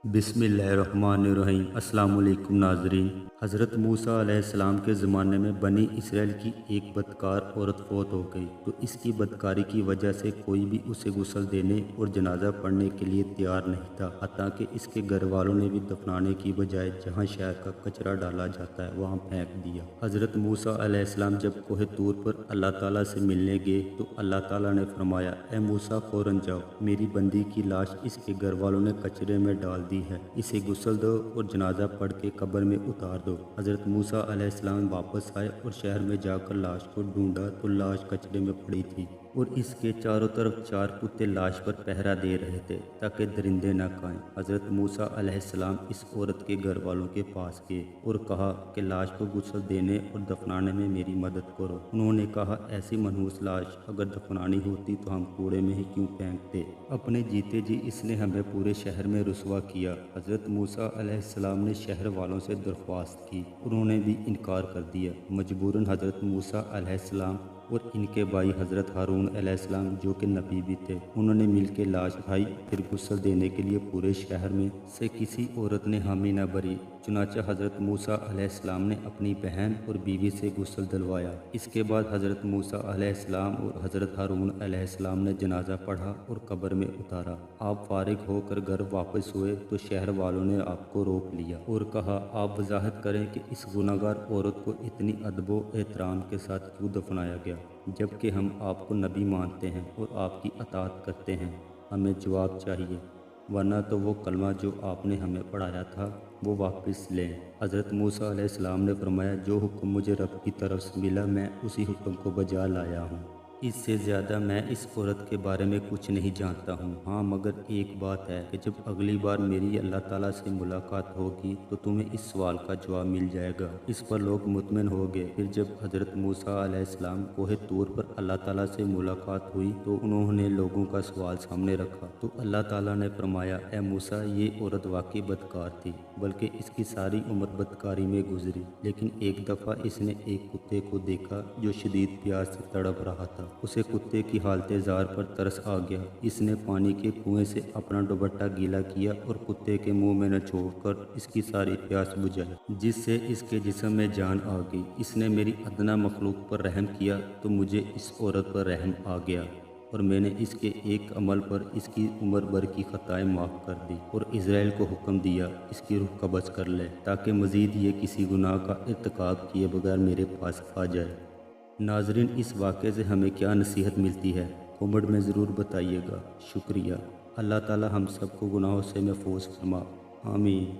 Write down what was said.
बिस्मिल्लाहिर्रहमानिर्रहीम। अस्सलाम वालेकुम नाज़रीन। हज़रत मूसा अलैहिस्सलाम के ज़माने में बनी इसराइल की एक बदकार औरत फौत हो गई तो इसकी बदकारी की वजह से कोई भी उसे गुस्ल देने और जनाजा पढ़ने के लिए तैयार नहीं था। हत्ता कि इसके घर वालों ने भी दफनाने की बजाय जहाँ शहर का कचरा डाला जाता है वहाँ फेंक दिया। हज़रत मूसा अलैहिस्सलाम जब कोहे तूर पर अल्लाह ताला से मिलने गए तो अल्लाह ताला ने फरमाया, ए मूसा फ़ौरन जाओ, मेरी बंदी की लाश इसके घर वालों ने कचरे में डाल दी है, इसे गुस्ल दो और जनाजा पढ़ के कब्र में उतार दो। हज़रत मूसा अलैहिस्सलाम वापस आए और शहर में जाकर लाश को ढूंढा तो लाश कचरे में पड़ी थी और इसके चारों तरफ 4 कुत्ते लाश पर पहरा दे रहे थे ताकि दरिंदे न खाएं। हज़रत मूसा अलैहिस्सलाम इस औरत के घर वालों के पास गए और कहा कि लाश को गुस्ल देने और दफनाने में मेरी मदद करो। उन्होंने कहा, ऐसी मनहूस लाश अगर दफनानी होती तो हम कूड़े में ही क्यों फेंकते। अपने जीते जी इसने हमें पूरे शहर में रुसवा किया। हज़रत मूसा अलैहिस्सलाम ने शहर वालों से दरख्वास्त की, उन्होंने भी इनकार कर दिया। मजबूरन हज़रत मूसा अलैहिस्सलाम और इनके भाई हज़रत हारून अलैहिस्सलाम जो कि नबी भी थे, उन्होंने मिलकर लाश उठाई। फिर गुस्ल देने के लिए पूरे शहर में से किसी औरत ने हामी न भरी। चुनांचे हज़रत मूसा अलैहिस्सलाम ने अपनी बहन और बीवी से गुस्ल दिलवाया। इसके बाद हज़रत मूसा अलैहिस्सलाम और हज़रत हारून अलैहिस्सलाम ने जनाजा पढ़ा और कब्र में उतारा। आप फारिग होकर घर वापस हुए तो शहर वालों ने आपको रोक लिया और कहा, आप वजाहत करें कि इस गुनाहगार औरत को इतनी अदबो एहतराम के साथ क्यों दफनाया गया, जबकि हम आपको नबी मानते हैं और आपकी अताअत करते हैं। हमें जवाब चाहिए, वरना तो वो कलमा जो आपने हमें पढ़ाया था वो वापस लें। हज़रत मूसा अलैहिस्सलाम ने फरमाया, जो हुक्म मुझे रब की तरफ से मिला मैं उसी हुक्म को बजा लाया हूँ। इससे ज़्यादा मैं इस औरत के बारे में कुछ नहीं जानता हूँ। हाँ, मगर एक बात है कि जब अगली बार मेरी अल्लाह ताला से मुलाकात होगी तो तुम्हें इस सवाल का जवाब मिल जाएगा। इस पर लोग मुतमिन हो गए। फिर जब हज़रत मूसा अलैहिस्सलाम कोहे तूर पर अल्लाह ताला से मुलाकात हुई तो उन्होंने लोगों का सवाल सामने रखा तो अल्लाह ताला ने फरमाया, ए मूसा, ये औरत वाकई बदकार थी, बल्कि इसकी सारी उम्र बदकारी में गुजरी। लेकिन एक दफ़ा इसने एक कुत्ते को देखा जो शदीद प्यास से तड़प रहा था। उसे कुत्ते की हालते जार पर तरस आ गया। इसने पानी के कुएं से अपना दुपट्टा गीला किया और कुत्ते के मुंह में निचोड़कर इसकी सारी प्यास बुझाई, जिससे इसके जिस्म में जान आ गई। इसने मेरी अदना मखलूक पर रहम किया तो मुझे इस औरत पर रहम आ गया और मैंने इसके एक अमल पर इसकी उम्र भर की खताएं माफ़ कर दी और इज़राइल को हुक्म दिया इसकी रूह कब्ज़ कर ले ताकि मज़ीद ये किसी गुनाह का इर्तिकाब किए बगैर मेरे पास आ जाए। नाज़रीन, इस वाक़े से हमें क्या नसीहत मिलती है, कमेंट में ज़रूर बताइएगा। शुक्रिया। अल्लाह ताला हम सबको गुनाहों से महफूज फरमा। आमीन।